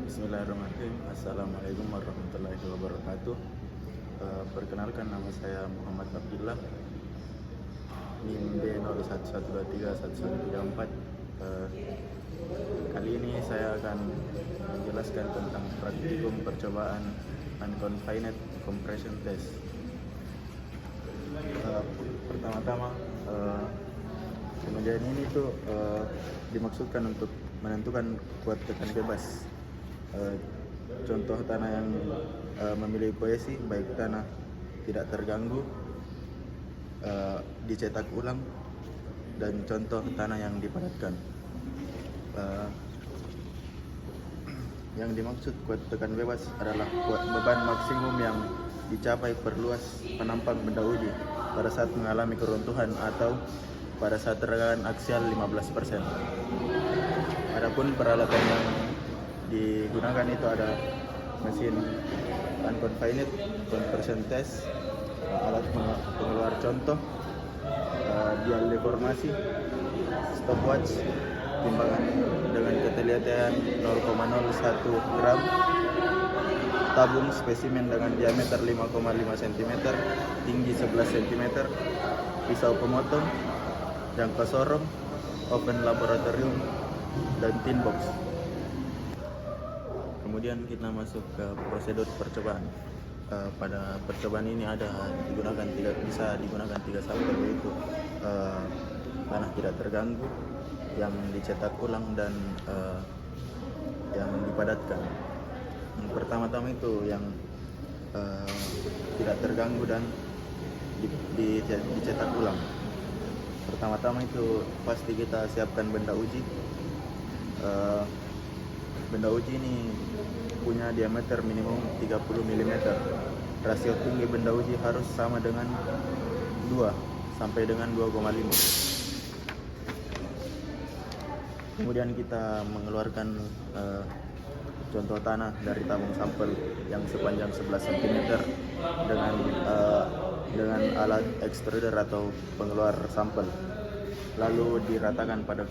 Bismillahirrahmanirrahim. Assalamualaikum warahmatullahi wabarakatuh. Perkenalkan, nama saya Muhammad Abdullah, NIM B01123134. Kali ini saya akan menjelaskan tentang praktikum percobaan unconfined compression test. Pertama-tama, pengujian ini dimaksudkan untuk menentukan kuat tekan bebas. Contoh tanah yang memiliki kohesi, baik tanah tidak terganggu, dicetak ulang, dan contoh tanah yang dipadatkan. Yang dimaksud kuat tekan bebas adalah kuat beban maksimum yang dicapai per luas penampang benda uji pada saat mengalami keruntuhan atau pada saat tegangan aksial 15%. Adapun peralatan yang digunakan itu ada mesin unconfined compression test, alat pengeluar contoh, dial deformasi, stopwatch, timbangan dengan ketelitian 0,01 gram, tabung spesimen dengan diameter 5,5 cm, tinggi 11 cm, pisau pemotong, jangka sorong, oven laboratorium, dan tin box. Kemudian kita masuk ke prosedur percobaan. Pada percobaan ini bisa digunakan tiga sampel, yaitu tanah tidak terganggu, yang dicetak ulang, dan yang dipadatkan. Yang pertama-tama itu yang tidak terganggu dan dicetak ulang. Pertama-tama itu pasti kita siapkan benda uji. Benda uji ini punya diameter minimum 30 mm. Rasio tinggi benda uji harus sama dengan 2 sampai dengan 2,5. Kemudian kita mengeluarkan contoh tanah dari tabung sampel yang sepanjang 11 cm dengan alat extruder atau pengeluar sampel, lalu diratakan pada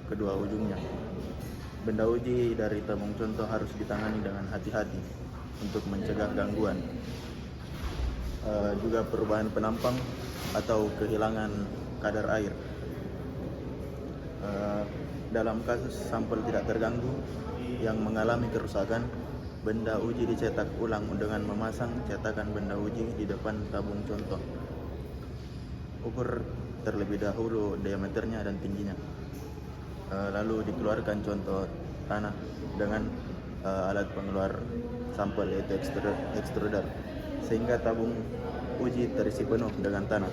kedua ujungnya. Benda uji dari tabung contoh harus ditangani dengan hati-hati untuk mencegah gangguan, juga perubahan penampang atau kehilangan kadar air. Dalam kasus sampel tidak terganggu yang mengalami kerusakan, benda uji dicetak ulang dengan memasang cetakan benda uji di depan tabung contoh. Ukur terlebih dahulu diameternya dan tingginya. Lalu dikeluarkan contoh tanah dengan alat pengeluar sampel, yaitu extruder, sehingga tabung uji terisi penuh dengan tanah.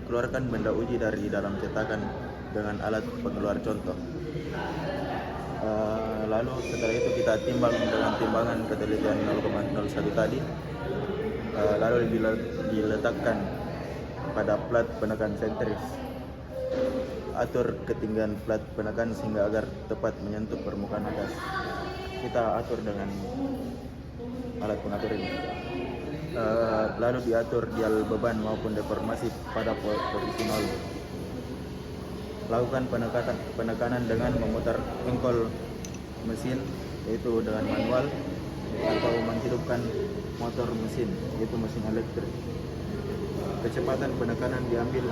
Keluarkan benda uji dari dalam cetakan dengan alat pengeluar contoh. Lalu setelah itu kita timbang dengan timbangan ketelitian 0,01 tadi, lalu diletakkan pada plat penekan sentris. Atur ketinggian plat penekan sehingga agar tepat menyentuh permukaan atas. Kita atur dengan alat pengatur ini. Lalu diatur dial beban maupun deformasi pada posisi 0. Lakukan penekanan dengan memutar engkol mesin, yaitu dengan manual, atau menghidupkan motor mesin, yaitu mesin elektrik. Kecepatan penekanan diambil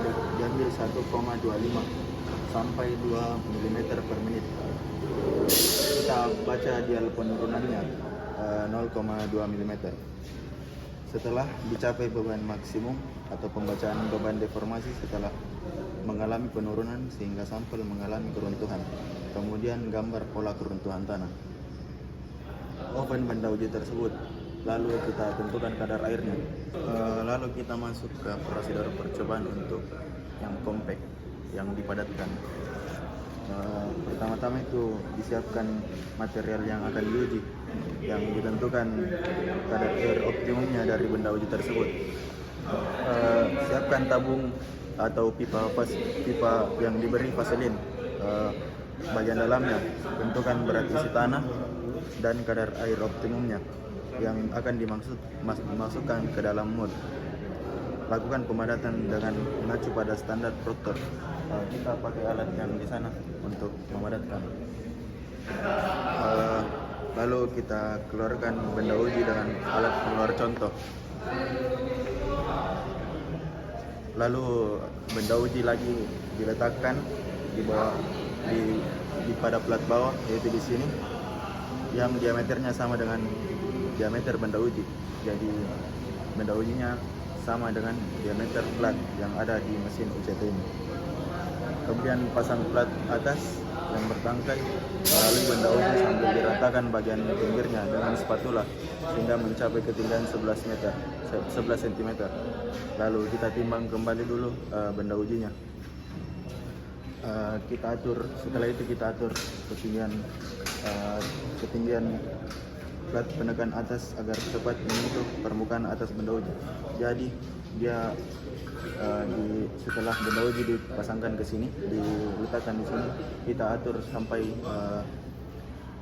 1,25 sampai 2 mm per menit. Kita baca dial penurunannya 0,2 mm. Setelah dicapai beban maksimum atau pembacaan beban deformasi setelah mengalami penurunan sehingga sampel mengalami keruntuhan, kemudian gambar pola keruntuhan tanah. Oven benda uji tersebut, lalu kita tentukan kadar airnya. Lalu kita masuk ke prosedur percobaan untuk yang compact, yang dipadatkan. Pertama-tama itu disiapkan material yang akan diuji, yang ditentukan kadar air optimumnya dari benda uji tersebut. Siapkan tabung atau pipa yang diberi vaselin. Bagian dalamnya tentukan berat isi tanah dan kadar air optimumnya yang akan dimasukkan ke dalam mold. Lakukan pemadatan dengan mengacu pada standar Proctor. Kita pakai alat yang di sana untuk memadatkan. Lalu kita keluarkan benda uji dengan alat pengeluar contoh. Lalu benda uji lagi diletakkan di bawah di pada plat bawah, yaitu di sini, yang diameternya sama dengan diameter benda uji. Jadi benda ujinya sama dengan diameter plat yang ada di mesin UCT ini. Kemudian pasang plat atas yang bertangkai melalui benda uji sambil diratakan bagian pinggirnya dengan spatula sehingga mencapai ketinggian 11 cm. Lalu kita timbang kembali dulu benda ujinya. Kita atur, setelah itu kita atur ketinggian plat penekan atas agar cepat menyentuh permukaan atas benda uji. Jadi dia setelah benda uji dipasangkan ke sini, diletakkan di sini, kita atur sampai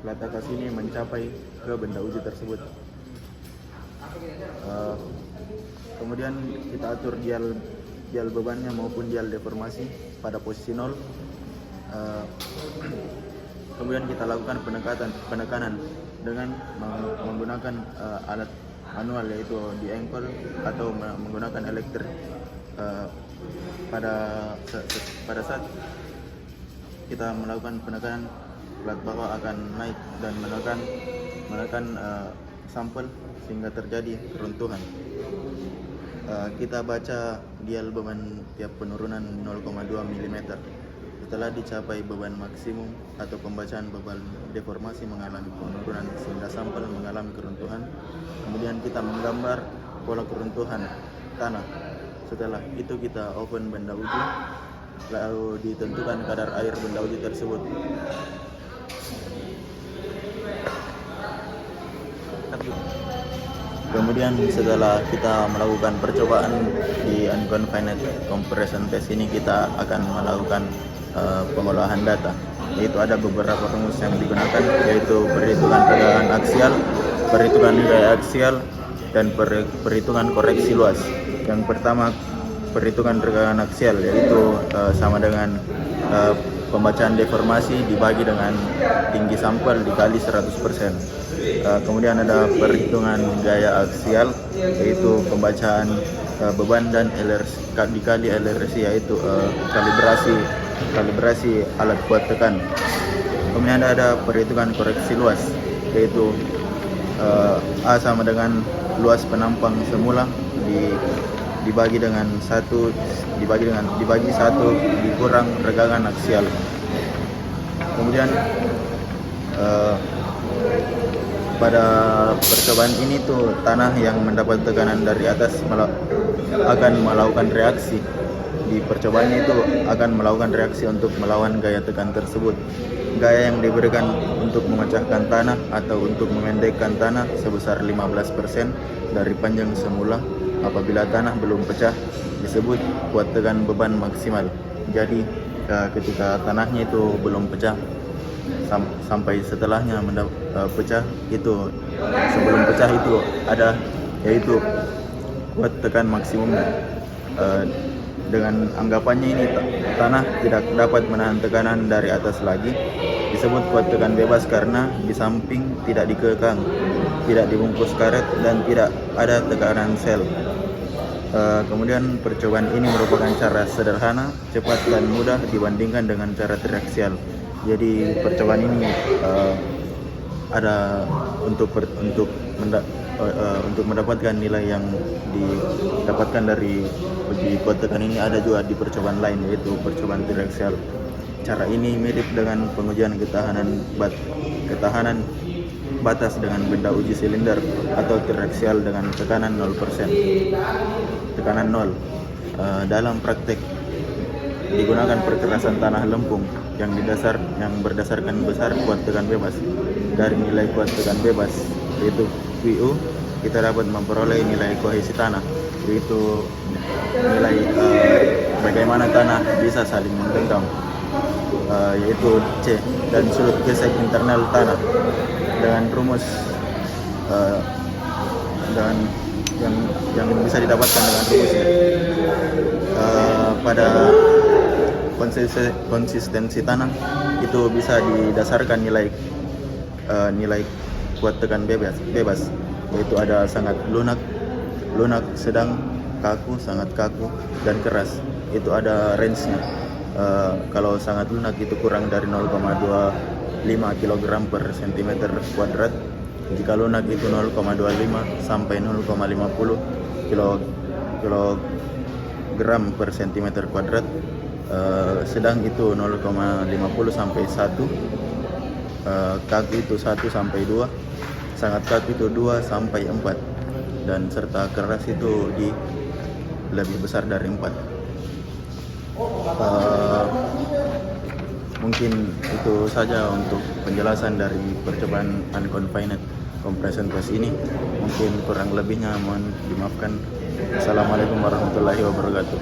plat atas ini mencapai ke benda uji tersebut. Kemudian kita atur dial bebannya maupun dial deformasi pada posisi 0. Kemudian kita lakukan penekanan dengan menggunakan alat manual, yaitu di engkol atau menggunakan elektrik. Pada saat kita melakukan penekanan, plat bawah akan naik dan menekan sampel sehingga terjadi keruntuhan. Kita baca dial beban tiap penurunan 0,2 mm. Setelah dicapai beban maksimum atau pembacaan beban deformasi mengalami penurunan sehingga sampel mengalami keruntuhan, kemudian kita menggambar pola keruntuhan tanah. Setelah itu kita open benda uji, lalu ditentukan kadar air benda uji tersebut. Kemudian setelah kita melakukan percobaan di unconfined compression test ini, kita akan melakukan pengolahan data, yaitu ada beberapa rumus yang digunakan, yaitu perhitungan tegangan aksial, perhitungan nilai aksial, dan perhitungan koreksi luas. Yang pertama, perhitungan tegangan aksial, yaitu sama dengan pembacaan deformasi dibagi dengan tinggi sampel dikali 100%. Kemudian ada perhitungan gaya aksial, yaitu pembacaan beban dan dikali LRC, yaitu kalibrasi alat kuat tekan. Kemudian ada perhitungan koreksi luas, yaitu A sama dengan luas penampang semula dibagi 1 dikurang regangan aksial. Kemudian pada percobaan ini tuh tanah yang mendapat tekanan dari atas akan melakukan reaksi. Di percobaan itu akan melakukan reaksi untuk melawan gaya tekan tersebut. Gaya yang diberikan untuk memecahkan tanah atau untuk memendekkan tanah sebesar 15% dari panjang semula. Apabila tanah belum pecah disebut kuat tekan beban maksimal. Jadi ketika tanahnya itu belum pecah sampai setelahnya pecah, itu sebelum pecah itu ada, yaitu kuat tekan maksimumnya. Dengan anggapannya ini tanah tidak dapat menahan tekanan dari atas lagi, disebut kuat tekan bebas karena di samping tidak dikekang, tidak dibungkus karet, dan tidak ada tekanan sel. Kemudian percobaan ini merupakan cara sederhana, cepat, dan mudah dibandingkan dengan cara triaksial. Jadi percobaan ini ada untuk mendapatkan nilai yang didapatkan dari uji kuat tekan ini ada juga di percobaan lain, yaitu percobaan triaksial. Cara ini mirip dengan pengujian ketahanan batas dengan benda uji silinder atau triaksial dengan tekanan 0%. Tekanan 0. Dalam praktek digunakan perkerasan tanah lempung yang berdasarkan besar kuat tekan bebas. Dari nilai kuat tekan bebas, yaitu QU, kita dapat memperoleh nilai kohesi tanah, yaitu nilai bagaimana tanah bisa saling menggenggam, yaitu C, dan sudut gesek internal tanah dengan rumus dan yang bisa didapatkan dengan rumusnya. Pada konsistensi tanah itu bisa didasarkan nilai kuat tekan bebas, yaitu ada sangat lunak, sedang, kaku, sangat kaku, dan keras. Itu ada range-nya. Kalau sangat lunak itu kurang dari 0,25 kg per cm kuadrat. Jika lunak itu 0,25 sampai 0,50 kg per cm kuadrat. Sedang itu 0,50 sampai 1, kaku itu 1 sampai 2, sangat kaku itu 2 sampai 4, dan serta keras itu lebih besar dari 4. Mungkin itu saja untuk penjelasan dari percobaan unconfined compression test ini. Mungkin kurang lebihnya mohon dimaafkan. Assalamualaikum warahmatullahi wabarakatuh.